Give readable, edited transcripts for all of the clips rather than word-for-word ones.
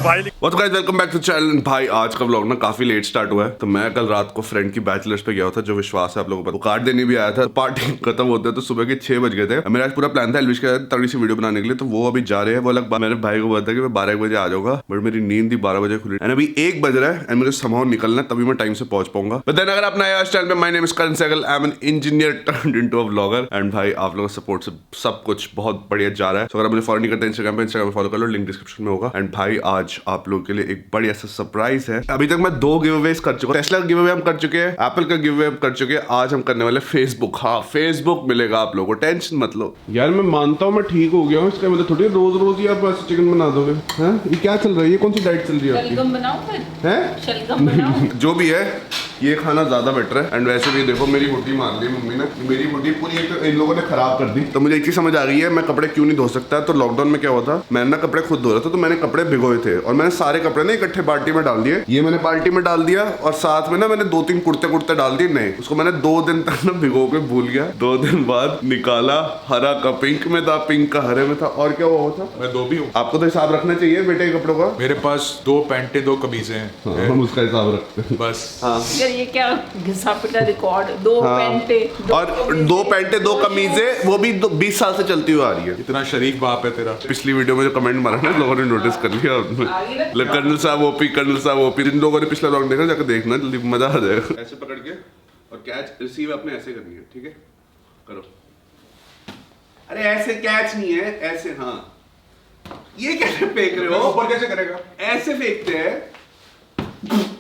What's guys, welcome back to the channel। भाई आज का व्लॉग ना काफी लेट स्टार्ट हुआ है। तो मैं कल रात को फ्रेंड की बैचलर्स पे गया था, जो विश्वास है आप लोगों को, कार्ड देने भी आया था। पार्टी खत्म होते तो सुबह के 6 बज गए थे। मेरा आज पूरा प्लान था एलविश के साथ तगड़ी सी वीडियो बनाने के लिए, तो वो अभी जा रहे हैं। वो अलग मेरे भाई को बोला था कि मैं 12 बजे आ जाऊंगा, बट मेरी नींद ही 12 बजे खुली एंड अभी 1 बज रहा है एंड मुझे समहाउ निकलना है, तभी मैं टाइम से पहुंच पाऊंगा। बट देन अगर आप नए चैनल पे, my name is Karan Sehgal, I am an engineer turned into a vlogger and भाई आप लोगों के सपोर्ट से सब कुछ बहुत बढ़िया जा रहा है। तो अगर मुझे फॉलो नहीं करते इंस्टाग्राम पे फॉलो कर लो, लिंक डिस्क्रिप्शन में होगा। एंड भाई आज आप लोगों के लिए एक बढ़िया सा सरप्राइज है। अभी तक मैं 2 गिव अवेज कर चुका हूं। टेस्ला का गिव अवे हम कर चुके हैं, एप्पल का गिव अवे हम कर चुके हैं। आज हम करने वाले फेसबुक। हाँ, फेसबुक मिलेगा आप लोगों को, टेंशन मत लो। यार मैं मानता हूँ मैं ठीक हो गया हूँ, इसका मतलब थोड़ी रोज ही आप ऐसे चिकन बना दोगे। हैं ये क्या चल रहा है? ये कौन सी डाइट चल रही है? शलगम बनाओ फिर। हैं? शलगम बनाओ। जो भी है ये खाना ज्यादा बेटर है। एंड वैसे भी देखो मेरी हुड्डी मार ली मम्मी ने, मेरी हुड्डी पूरी इन लोगों ने खराब कर दी। तो मुझे एक चीज समझ आ गई है, मैं कपड़े क्यों नहीं धो सकता। तो लॉकडाउन में क्या हुआ था, मैंने ना कपड़े खुद धो रहा था, तो मैंने कपड़े भिगोए थे और मैंने सारे कपड़े ना इकट्ठे बाल्टी में डाल दिए। ये मैंने बाल्टी में डाल दिया और साथ में ना मैंने 2-3 कुर्ते डाल दिए नए। उसको मैंने 2 दिन तक ना भिगो के भूल गया। 2 दिन बाद निकाला, हरा का पिंक में था, पिंक का हरे में था। और क्या हुआ था? मैं 2 भी हूँ। आपको तो हिसाब रखना चाहिए बेटे के कपड़ों का। मेरे पास 2 पैंटें 2 कमीजें हैं। हाँ, हम उसका हिसाब रखते हैं बस। हाँ। यार ये क्या घिसा पिटा रिकॉर्ड। 2 पैंटे और 2 पैंटें 2 कमीजें, वो भी 20 साल से चलती हुई आ रही है। इतना शरीफ बाप है तेरा। पिछली वीडियो में जो कमेंट मारा ना, लोगों ने नोटिस कर लिया। कर्नल साहब ओपी, कर्नल साहब ओपी। जिन लोगों ने पिछला व्लॉग देखा जाकर देखना, जल्दी मजा आ जाएगा। ऐसे पकड़ के और कैच रिसीव आपने ऐसे करनी है, ठीक है? करो। अरे ऐसे कैच नहीं है, ऐसे। हाँ, ये कैसे फेंक रहे हो? ऊपर कैसे करेगा? ऐसे फेंकते हैं।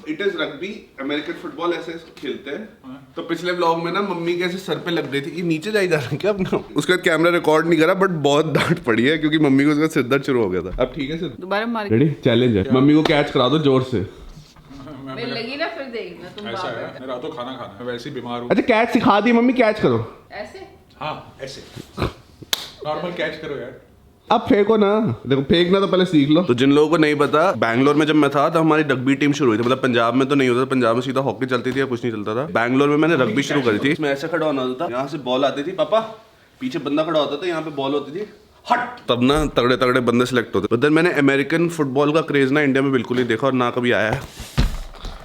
It is rugby, American football ऐसे खेलते हैं। तो पिछले व्लॉग में ना मम्मी के ऐसे सर पे लग गई थी। ये नीचे जा रहा है क्या अपना? उसका कैमरा रिकॉर्ड नहीं करा, बट बहुत डांट पड़ी है क्योंकि मम्मी को उसका सिर दर्द शुरू हो गया था। अब ठीक है सर, दोबारा मार। रेडी? चैलेंज है, मम्मी को कैच करा दो जोर से। मैं लगी ना, फिर देखना तुम। ऐसा है, मेरा तो खाना खाना है, वैसे ही बीमार हूँ। अच्छा कैच सिखा दी मम्मी, कैच करो ऐसे। हाँ ऐसे नॉर्मल कैच करो यार। अब फेंको ना, देखो फेंकना तो पहले सीख लो। तो जिन लोगों को नहीं पता, बैंगलोर में जब मैं था तो हमारी रग्बी टीम शुरू हुई थी। मतलब पंजाब में तो नहीं होता था, पंजाब में सीधा हॉकी चलती थी या कुछ नहीं चलता था। बैंगलोर में मैंने रग्बी शुरू करी थी। इसमें ऐसे खड़ा होना होता था, यहाँ से बॉल आती थी, पापा पीछे बंदा खड़ा होता था, यहाँ पे बॉल होती थी, हट, तब ना तगड़े तगड़े बंदे सिलेक्ट होते। बट देन मैंने अमेरिकन फुटबॉल का क्रेज ना इंडिया में बिल्कुल नहीं देखा और ना कभी आया है।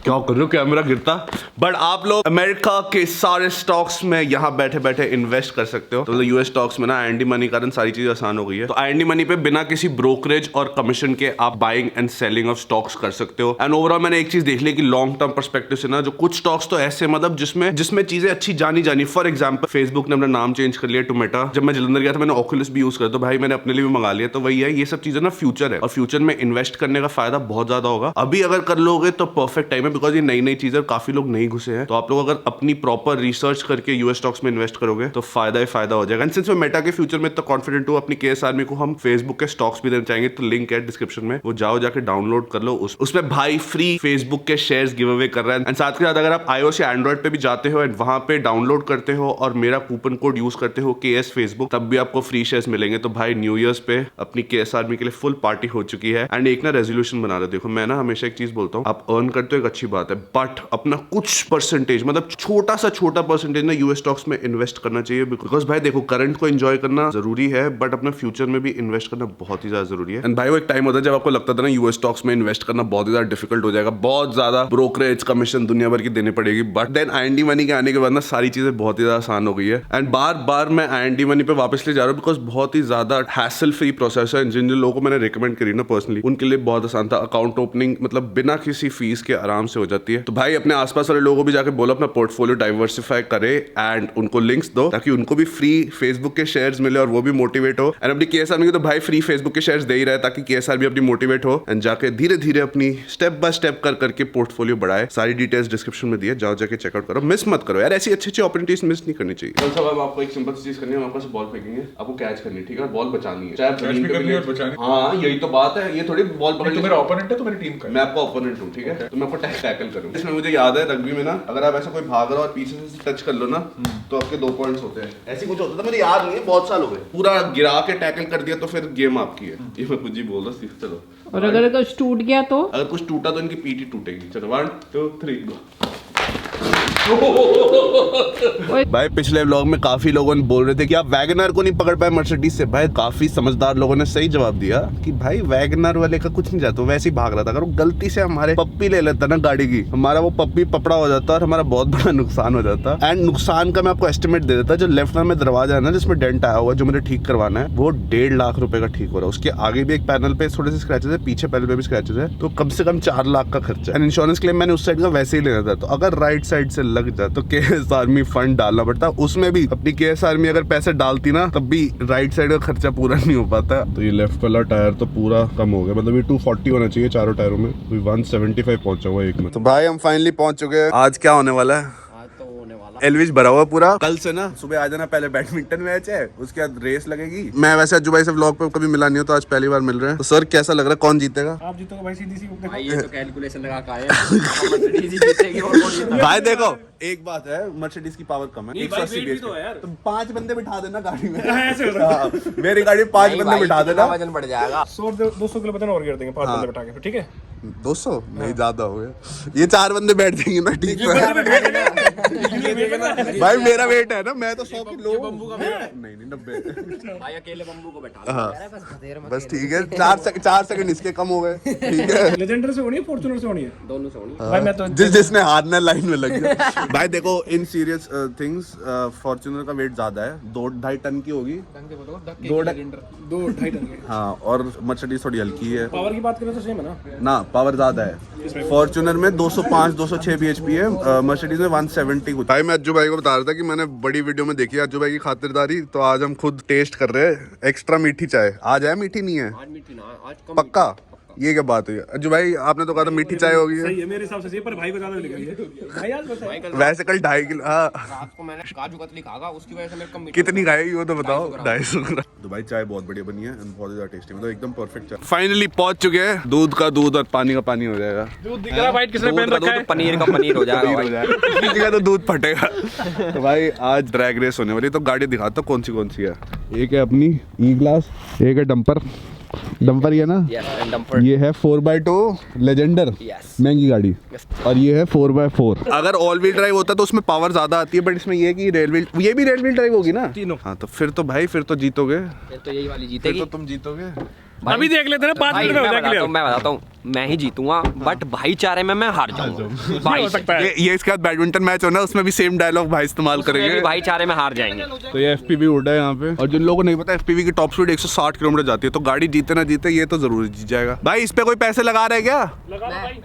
क्या कर रहे हो, कैमरा गिरता। बट आप लोग अमेरिका के सारे स्टॉक्स में यहाँ बैठे बैठे इन्वेस्ट कर सकते हो। तो यूएस स्टॉक्स में ना IND मनी कारण सारी चीजें आसान हो गई है। तो IND मनी पे बिना किसी ब्रोकरेज और कमीशन के आप buying and selling of stocks कर सकते हो। एंड ओवरऑल मैंने एक चीज देख ली कि लॉन्ग टर्म पर्सपेक्टिव से ना, जो कुछ स्टॉक्स तो ऐसे मतलब जिसमें चीजें अच्छी जानी। फॉर एग्जाम्पल फेसबुक ने अपना नाम चेंज कर लिया टू मेटा। जब मैं जलंधर गया था मैंने ऑक्यूलस भी यूज किया, तो भाई मैंने अपने लिए भी मंगा लिया। तो वही है, ये सब चीजें ना फ्यूचर है और फ्यूचर में इन्वेस्ट करने का फायदा बहुत ज्यादा होगा। अभी अगर कर लोगे तो परफेक्ट टाइम है, बिकॉज ये नई चीज काफी लोग नहीं घुसे हैं। तो आप लोग अगर अपनी प्रॉपर रिसर्च करके यूएस स्टॉक्स में इन्वेस्ट करोगे तो फायदा ही फायदा हो जाएगा। एंड सिंस मैं मेटा के फ्यूचर में इतना कॉन्फिडेंट हूं, अपनी केएस आर्मी को हम फेसबुक के स्टॉक्स भी देना चाहेंगे। तो लिंक है डिस्क्रिप्शन में, वो जाओ जाके डाउनलोड कर लो। उसमें भाई फ्री फेसबुक के शेयर्स गिव अवे कर रहा है। एंड साथ के साथ अगर आप iOS या एंड्रॉइड पे भी जाते हो एंड वहां पे डाउनलोड करते हो और मेरा कूपन कोड यूज करते हो KS फेसबुक, तब भी आपको फ्री शेयर्स मिलेंगे। तो भाई न्यू ईयर्स पे अपनी केएस आर्मी के लिए फुल पार्टी हो चुकी है। एंड एक ना रेजोल्यूशन बना रहे। देखो मैं ना हमेशा एक चीज बोलता हूँ, आप अर्न करते हो एक अच्छी बात है, बट अपना कुछ परसेंटेज, मतलब छोटा परसेंटेज ना यूएस स्टॉक्स में इन्वेस्ट करना चाहिए। बिकॉज भाई देखो करंट को एंजॉय करना जरूरी है, बट अपने फ्यूचर में भी इन्वेस्ट करना बहुत ही ज्यादा जरूरी है। एंड भाई वो एक टाइम होता है जब आपको लगता था ना यूएस स्टॉक्स में इन्वेस्ट करना बहुत ही ज्यादा डिफिकल्ट हो जाएगा, बहुत ज्यादा ब्रोकरेज कमीशन दुनिया भर की देनी पड़ेगी। बट देन IND मनी के आने के बाद ना सारी चीजें बहुत ही ज्यादा आसान हो गई है। एंड बार मैं IND मनी पे वापस ले जा रहा हूँ, बिकॉज बहुत ही ज्यादा हैसल फ्री प्रोसेस है। जिन लोगों को मैंने रिकमेंड करी ना पर्सनली, उनके लिए बहुत आसान था। अकाउंट ओपनिंग मतलब बिना किसी फीस के आराम से हो जाती है। तो भाई अपने आसपास वाले लोगों को भी जाके बोलो अपना पोर्टफोलियो डाइवर्सिफाई करे एंड उनको लिंक्स दो, ताकि उनको भी फ्री फेसबुक के शेयर्स मिले और वो भी मोटिवेट हो। एंड अपनी KS आर्मी को तो भाई फ्री फेसबुक के शेयर्स दे ही रहा है, ताकि KS आर्मी अपनी मोटिवेट हो एंड जाके धीरे धीरे अपनी स्टेप बाय स्टेप करके पोर्टफोलियो बढ़ाए। सारी डिटेल्स डिस्क्रिप्शन में दिए, जाओ जाके चेकआउट करो, मिस मत करो यार। ऐसी अच्छी अपॉर्चुनिटीज मिस नहीं करनी चाहिए। कल साहब आपको एक सिंपल चीज करनी है, हम आपको बॉल फेंकेंगे, आपको कैच करनी है, ठीक है? बॉल बचानी है, चाहे जमीन पे भी बचानी। हाँ यही तो बात है, ये थोड़ी बॉल पकड़। मेरा ओपोनेंट है तो मेरी टीम का, मैं आपका ओपोनेंट हूँ, ठीक है? तो मैं आपको टैकल करूँगा। इसमें मुझे याद है रग्बी में ना, अगर आप ऐसा कोई भाग रहा हो और पीछे से टच कर लो ना, तो आपके 2 पॉइंट्स होते हैं। ऐसी कुछ होता था, मुझे याद नहीं है, बहुत साल हो गए। पूरा गिरा के टैकल कर दिया तो फिर गेम आपकी है। ये मैं कुछ ही बोल रहा हूँ, चलो। और अगर कुछ टूट गया तो? अगर कुछ टूटा तो इनकी पीठी टूटेगी। चलो 1 2 3 गो। भाई पिछले व्लॉग में काफी लोगों ने बोल रहे थे कि आप वैगनर को नहीं पकड़ पाए मर्सिडीज से। भाई काफी समझदार लोगों ने सही जवाब दिया कि भाई वैगनर वाले का कुछ नहीं जाता, वैसे ही भाग रहा था। अगर वो गलती से हमारे पप्पी ले लेता ना गाड़ी की, हमारा वो पप्पी पपड़ा हो जाता और हमारा बहुत बड़ा नुकसान हो जाता। एंड नुकसान का मैं आपको एस्टिमेट दे देता। जो लेफ्ट में दरवाजा है ना जिसमें डेंट आया हुआ जो मुझे ठीक करवाना है, वो 1.5 लाख रुपए का ठीक हो रहा है। उसके आगे भी एक पैनल पे थोड़े से स्क्रैचेस है, पीछे पैनल पे भी स्क्रैचेस है, तो कम से कम 4 लाख का खर्चा है। इंश्योरेंस क्लेम मैंने उस साइड का वैसे ही लेना था। तो अगर राइट साइड से लग जाए तो केएस आर्मी फंड डालना पड़ता। उसमें भी अपनी केएस आर्मी अगर पैसे डालती ना तब भी राइट साइड का खर्चा पूरा नहीं हो पाता। तो ये लेफ्ट वाला टायर तो पूरा कम हो गया, मतलब ये 240 होना चाहिए चारों टायरों में, 175 पहुंचा हुआ एक में। तो भाई हम फाइनली पहुंच चुके हैं। आज क्या होने वाला है? एलविश भरा हुआ पूरा। कल से ना सुबह आ जाना, पहले बैडमिंटन मैच है, उसके बाद रेस लगेगी। मैं वैसे अज्जू भाई से व्लॉग पे कभी मिला नहीं हूं, तो आज पहली बार मिल रहे हैं। तो सर कैसा लग रहा है, कौन जीतेगा? आप जीतोगे भाई, सीधी सी भाई ये तो कैलकुलेशन लगा के आए हैं। मर्सिडीज ही जीतेगी और कौन जीतेगा? भाई देखो एक बात है, मर्सिडीज की पावर कम है, 180 weight भी तो है यार। तो 5 बंदे बिठा देना गाड़ी में। ऐसे होता है। हाँ, मेरी गाड़ी में 5 बंदे बिठा देना। वजन बढ़ जाएगा। 100-200 किलो वजन और गिर देंगे 5 बंदे बिठा के, ठीक है? 200 नहीं ज्यादा हो गया। ये 4 बंदे बैठ जाएंगे ना, ठीक है। भाई मेरा वेट है ना, मैं तो 100 किलो। नहीं 90। भाई अकेले बम्बू को बैठा बस ठीक है, 4 सेकंड इसके कम हो गए, ठीक है। लेजेंडर से होनी है, फॉर्च्यूनर से होनी है? दोनों से होनी। भाई मैं तो जिसने हारना लाइन में लग गया। भाई देखो इन सीरियस थिंग्स, फॉर्च्यूनर का वेट ज्यादा है, 2-2.5 टन की होगी। 2-2.5 टन के। हाँ, और मर्सिडीज थोड़ी हल्की है। पावर की बात करें तो सेम है ना? ना पावर ज्यादा है। फॉर्च्यूनर में 205-206 bhp है, मर्सिडीज में 170 कुछ। भाई मैं अज्जू भाई को बता रहा था कि मैंने बड़ी वीडियो में देखी है अज्जू भाई की खातिरदारी, तो आज हम खुद टेस्ट कर रहे हैं एक्स्ट्रा मीठी चाय। आज है मीठी नहीं है? आज मीठी ना, आज कम। पक्का? ये क्या बात हुई अज्जू भाई, आपने तो कहा था मीठी चाय होगी। सही है मेरे हिसाब से, पर भाई को ज्यादा लग रही है। भाई आज बस है। वैसे कल 2.5 किलो। हाँ रात को मैंने काजू कतली खागा, उसकी वजह से मेरे कम। कितनी खाएगी वो तो बताओ? 250 ग्राम। तो भाई चाय बहुत बढ़िया बनी है, बहुत ज्यादा टेस्टी, मतलब एकदम परफेक्ट चाय। फाइनली पहुंच चुके हैं, दूध का दूध और पानी का पानी हो जाएगा। दूध दिख रहा है वाइट, किसने पहन रखा है? पनीर का पनीर हो जाएगा भाई। किसी का तो दूध फटेगा। तो भाई आज ड्रैग रेस होने वाली, तो गाड़ी दिखाता हूँ कौन सी है। एक है अपनी ई क्लास, एक है डंपर ये है ना? Yes, dumper. ये है 4x2 लेजेंडर, Yes. महंगी गाड़ी। Yes. और ये है 4x4। अगर ऑल व्हील ड्राइव होता तो उसमें पावर ज्यादा आती है, बट इसमें ये है कि ये भी रेल व्हील ड्राइव होगी ना तीनों। हाँ तो फिर तो भाई फिर तो जीतोगे, फिर तो यही वाली फिर जीतेगी। तो तुम जीतोगे। अभी देख लेते हैं ना, 5 भाई मिनट में हो जाएगा क्लियर। मैं बताता हूँ मैं ही जीतूंगा, बट भाईचारे में मैं हार जाऊंगा। भाई हो सकता है। ये इसके बाद बैडमिंटन मैच होना, उसमें भी सेम डायलॉग भाई इस्तेमाल करेंगे। भाईचारे में हार जाएंगे। तो ये FPV उड़ा है यहाँ पे, और जिन लोगों को नहीं पता FPV की टॉप स्पीड 160 किलोमीटर जाती है, तो गाड़ी जीते ना जीते ये तो जरूर जीत जाएगा। भाई इस पे कोई पैसे लगा रहे क्या? लगा लो भाई।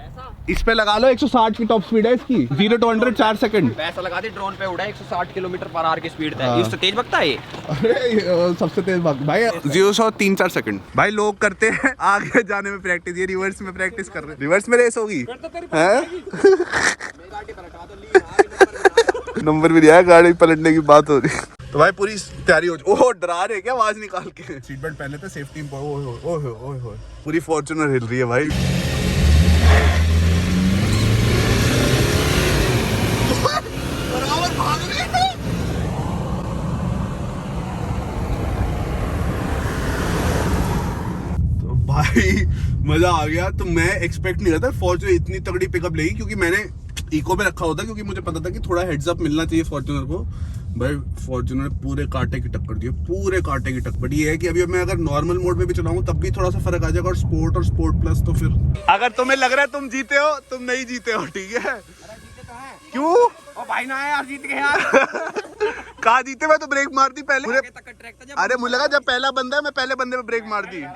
इस पे लगा लो, 160 की टॉप स्पीड है इसकी, 0 to 100 4 सेकंड। पैसा लगा दे, ड्रोन पे उड़ा 160 किलोमीटर पर आवर की स्पीड है। इससे तेज भागता है ये। अरे सबसे तेज भाग भाई 0 से 3-4 सेकंड। भाई लोग करते हैं आगे जाने में प्रैक्टिस, ये रिवर्स में प्रैक्टिस कर रहे हैं। रिवर्स में रेस होगी हैं? नंबर भी दिया है, गाड़ी पलटने की बात हो रही है। तो भाई पूरी तैयारी हो ओह डरा रहे क्या आवाज निकाल के? सीट बेल्ट पहन लेते, सेफ्टी ओह पूरी फॉर्च्यूनर हिल रही है भाई। भाई मजा आ गया। तो मैं एक्सपेक्ट नहीं करता फॉर्च्यूनर इतनी तगड़ी पिकअप लेगी, क्योंकि मैंने इको में रखा होता, क्योंकि मुझे पता था कि थोड़ा हेड्स अप मिलना चाहिए फॉर्च्यूनर को। भाई फॉर्च्यूनर पूरे कांटे की टक्कर दी है, पूरे कांटे की टक्कर। ये है कि अभी मैं अगर नॉर्मल मोड में भी चलाऊं तब भी थोड़ा सा फर्क आ जाएगा, और स्पोर्ट प्लस तो फिर अगर तुम्हें लग रहा है तुम जीते हो, तुम नहीं जीते हो, ठीक है? क्यों? ओ भाई ना यार, जीत गए यार। कहा जीते? मैं तो ब्रेक मार दी पहले। अरे मुझे लगा जब पहला बंदा है, मैं पहले बंदे पे ब्रेक मार दी। मैं कह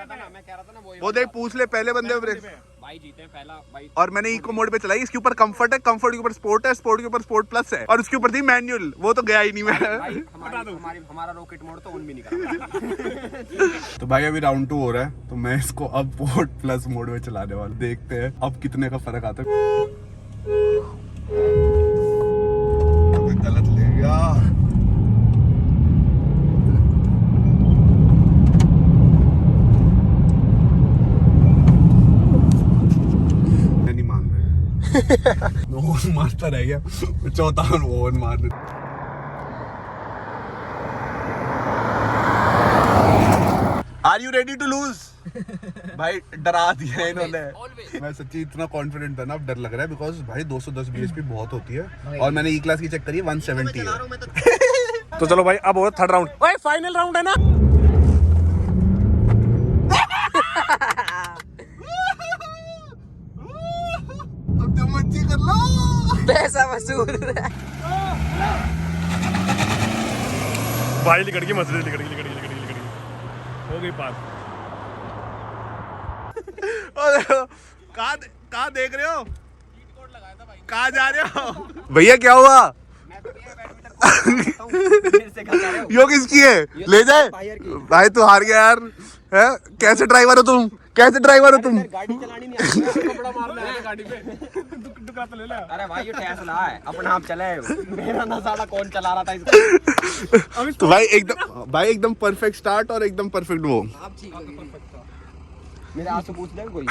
रहा था ना वो देख पूछ ले, पहले बंदे पे ब्रेक। भाई जीते पहला भाई। और मैंने इको मोड पे चलाई, इसके ऊपर कंफर्ट है, कंफर्ट के ऊपर स्पोर्ट है, स्पोर्ट के ऊपर स्पोर्ट प्लस है, और उसके ऊपर थी मैनुअल, वो तो गया ही नहीं मैं। हमारा रॉकेट मोड तो उन भी नहीं कर। तो भाई अभी राउंड 2 हो रहा है, तो मैं इसको अब स्पोर्ट प्लस मोड में चलाने वाला, देखते हैं अब कितने का फर्क आता है। गलत ले गया। नहीं मान रहे। ओन मारता रह गया, चौथा ओन मारने। Are you ready to lose? भाई डरा दिया इन्होंने। मैं सच्ची इतना कॉन्फिडेंट था ना, अब डर लग रहा है बिकॉज भाई 210 bhp बहुत होती है और मैंने ई क्लास की चेक करी है 170 है। तो चलो भाई अब हो थर्ड राउंड, भाई फाइनल राउंड है ना। अब जो मर्जी कर लो, पैसा वसूल। भाई लिकड़ की मसले, लिकड़ हो गई पास। कहाँ देख रहे हो, कहाँ जा रहे हो भैया, क्या हुआ? यो किसकी है, ले जाए? भाई तू हार गया यार, है? कैसे ड्राइवर हो तुम, कैसे ड्राइवर हो तुम? गाड़ी चलानी नहीं आती, कपड़ा मारना है गाड़ी पे, दुका तो ले ले। अरे भाई ये टेस्ला है, अपना आप चले, मेरा ना साला कौन चला रहा था इसको। तो भाई एकदम परफेक्ट स्टार्ट और एकदम परफेक्ट वो। मेरे आज से पूछ ले कोई।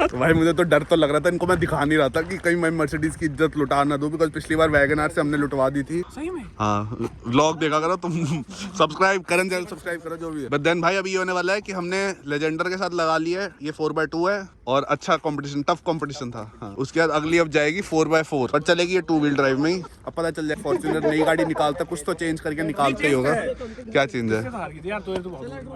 तो भाई मुझे तो डर तो लग रहा था, इनको मैं दिखा नहीं रहा था कि कहीं मैं मर्सिडीज की इज्जत लुटा ना दूं, बिकॉज पिछली बार वैगन आर से हमने लुटवा दी थी। सही में? हाँ, व्लॉग देखा करो तुम, सब्सक्राइब करन चैनल सब्सक्राइब करो जो भी है। बट देन भाई अभी ये होने वाला है कि हमने लेजेंडर के साथ लगा लिया है, ये 4x2 है और अच्छा कंपटीशन, टफ कंपटीशन था। हाँ, उसके बाद अगली अब जाएगी 4x4 पर चलेगी ये 2 व्हील ड्राइव में ही। अब पता चल जाए, फॉर्च्यूनर नई गाड़ी निकालता, कुछ तो चेंज करके निकालते ही होगा। क्या चेंज है?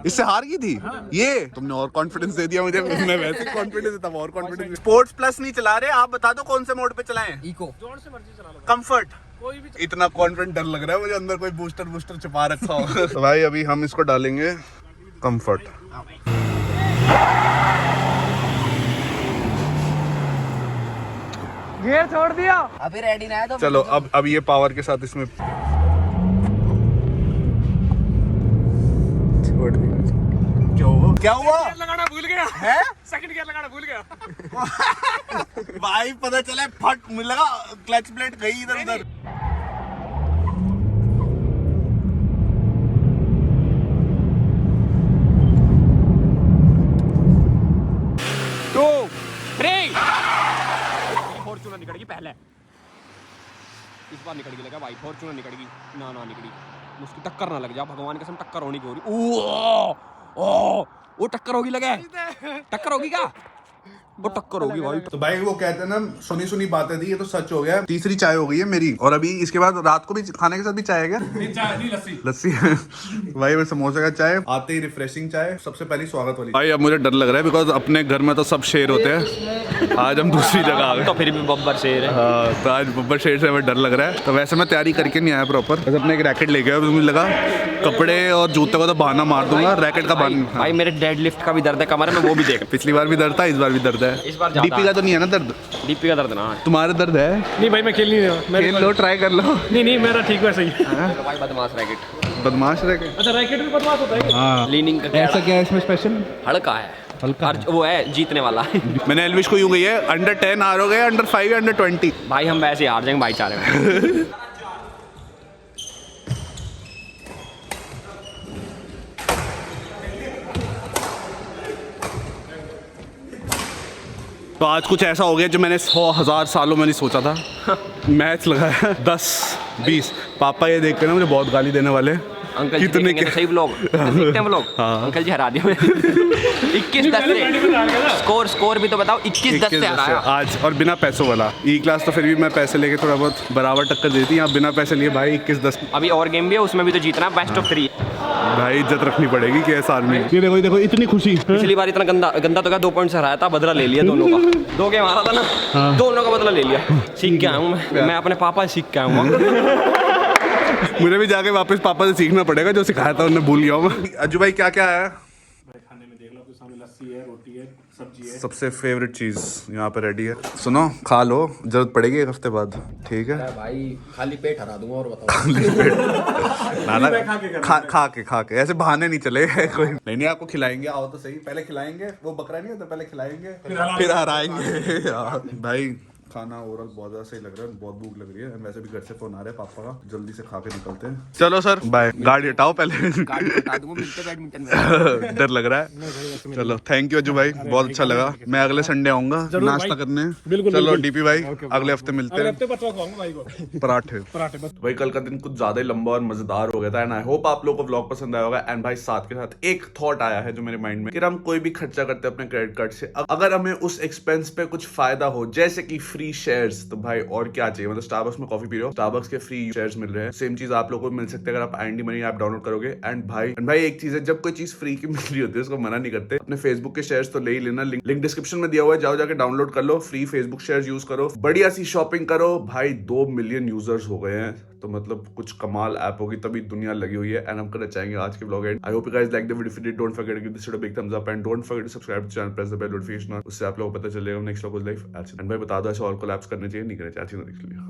इससे हार गई थी ये, तुमने और कॉन्फिडेंस दे दिया मुझे, मैं वैसे कॉन्फिडेंस था, और कॉन्फिडेंस। स्पोर्ट्स प्लस नहीं चला रहे आप, बता दो कौन से मोड पे चलाएं? Eco, comfort. इतना कॉन्फिडेंट डर लग रहा है मुझे, अंदर कोई बूस्टर छुपा रखा हो। तो भाई अभी हम इसको डालेंगे कंफर्ट। गियर छोड़ दिया, अभी रेडी ना है तो चलो अब ये पावर के साथ इसमें छोड़ दिया। क्या हुआ? लगाना भूल गया है? सेकंड गियर लगाना भूल गया। भाई पता चला फट लगा, क्लच प्लेट गई इधर उधर। फॉर्च्यूनर निकल गई पहले, इस बार निकल गई लगा भाई, फॉर्च्यूनर निकल गई ना निकली, उसकी टक्कर ना लग जा, भगवान कसम टक्कर होनी की हो रही। ओ वो टक्कर होगी, लगे टक्कर होगी क्या? वो टक्कर होगी भाई। तो भाई वो कहते हैं ना, सुनी सुनी बातें थी, ये तो सच हो गया। तीसरी चाय हो गई है मेरी, और अभी इसके बाद रात को भी खाने के साथ भी चाय है क्या? नहीं, लस्सी भाई मैं समोसे का चाय, आते ही रिफ्रेशिंग चाय, सबसे पहली स्वागत वाली। भाई अब मुझे डर लग रहा है बिकॉज अपने घर में तो सब शेर होते हैं, आज हम दूसरी जगह आ गए। तो फिर भी बब्बर शेर है। हाँ, तो आज बब्बर शेर से हमें डर लग रहा है। तो वैसे मैं तैयारी करके नहीं आया प्रॉपर, बस अपने एक रैकेट लेके आया, मुझे लगा कपड़े और जूते को तो बहाना मार दूंगा, रैकेट का बहाना। भाई मेरे डेड लिफ्ट का भी दर्द है कमर में, वो भी देख। पिछली बार भी दर्द था, इस बार भी दर्द है। इस बार ज्यादा डीपी का तो नहीं है ना दर्द? डीपी का दर्द ना है। तुम्हारा दर्द है? नहीं भाई मैं खेल नहीं रहा, खेल लो, ट्राई कर लो। नहीं मेरा ठीक है सही। भाई बदमाश रैकेट, बदमाश रैकेट। अच्छा रैकेट भी बदमाश होता है? हाँ, लीनिंग का ऐसा क्या है इसमें स्पेशल? हल्का है, हल्का वो है जीतने वाला। मैंने एलविश को यूं गई है, अंडर 10 हारोगे, अंडर 5 या अंडर 20। भाई हम वैसे हार जाएंगे भाईचारे में। तो आज कुछ ऐसा हो गया जो मैंने 100,000 सालों में नहीं सोचा था। मैच लगाया 10 20, पापा ये देख कर ना मुझे बहुत गाली देने वाले। अंकल जी देखेंगे तो सही व्लॉग देखते हैं व्लॉग। अंकल जी हरा दिया 21-10 से। स्कोर भी तो बताओ। 21-10 से हराया आज, और बिना पैसों वाला। ई क्लास तो फिर भी मैं पैसे लेके थोड़ा बहुत बराबर टक्कर देती हूँ, बिना पैसे लिए भाई 21-10। अभी और गेम भी है, उसमें भी तो जीतना है, बेस्ट ऑफ 3 भाई इज्जत रखनी पड़ेगी कि ऐसा आदमी। ये देखो इतनी खुशी। पिछली बार इतना गंदा तो क्या 2 पॉइंट से हराया था, बदला ले लिया दोनों का। 2 गेम हारा था ना, दोनों का बदला ले लिया। सीख के आया हूँ मैं अपने पापा से सीख के आया हूँ। मुझे भी जाके वापस पापा से सीखना पड़ेगा, जो सिखाया था उन्हें भूल गया हूँ। अज्जू भाई क्या क्या है खाने में? देख लो, आपके सामने लस्सी है, रोटी है, सब्जी है। सबसे फेवरेट चीज यहाँ पे रेडी है। सुनो, खा लो, जरूरत पड़ेगी 1 हफ्ते बाद, ठीक है? भाई खाली पेट हरा दूंगा और बताओ। ना खा के ऐसे बहाने नहीं चले कोई नहीं, आपको खिलाएंगे, आओ तो सही। पहले खिलाएंगे, वो बकरा नहीं होता, पहले खिलाएंगे फिर हराएंगे। भाई खाना ओवरऑल बहुत ज्यादा सही लग रहा है, बहुत भूख लग रही है। वैसे भी घर से फोन आ रहा है पापा का, जल्दी से खा के निकलते हैं। चलो सर बाय, गाड़ी हटाओ पहले। गाड़ी हटा दूंगा, मिलते बैडमिंटन में। डर लग रहा है। चलो थैंक यू अज्जू भाई, बहुत अच्छा लगा। मैं अगले संडे आऊंगा नाश्ता करने। चलो डीपी भाई अगले हफ्ते मिलते हैं। पराठे भाई, कल का दिन कुछ ज्यादा ही लंबा और मजेदार हो गया था एंड आई होप आप लोगों को व्लॉग पसंद आया होगा। एंड भाई साथ के साथ एक थॉट आया है जो मेरे माइंड में कि हम कोई भी खर्चा करते हैं अपने क्रेडिट कार्ड से, अगर हमें उस एक्सपेंस पे कुछ फायदा हो, जैसे कि फ्री शेयर्स, तो भाई और क्या चाहिए। मतलब स्टारबक्स में कॉफी पी रहे हो, स्टारबक्स के फ्री शेयर्स मिल रहे हैं, सेम चीज आप लोगों को मिल सकते हैं अगर आप आईएनडी मनी ऐप डाउनलोड करोगे। एंड भाई एक चीज है, जब कोई चीज फ्री की मिल रही होती है उसको मना नहीं करते। अपने फेसबुक के शेयर्स तो ले ही लेना, लिंक डिस्क्रिप्शन में दिया हुआ है, जाओ जाके डाउनलोड कर लो, फ्री फेसबुक शेयर्स यूज करो, बढ़िया सी शॉपिंग करो। भाई 2 मिलियन यूजर्स हो गए हैं, तो मतलब कुछ कमाल ऐप होगी, तभी दुनिया लगी हुई है। एंड हम करना चाहेंगे आज के vlog and I hope you guys like the video. If you did, don't forget to give this video big thumbs up and don't forget to subscribe to channel, press the bell notification, उससे आप लोगों को पता चलेगा next vlog life. And भाई बता दो ऐसे और कोलैप्स करने चाहिए नहीं करने चाहिए, अच्छी ना देख लिया।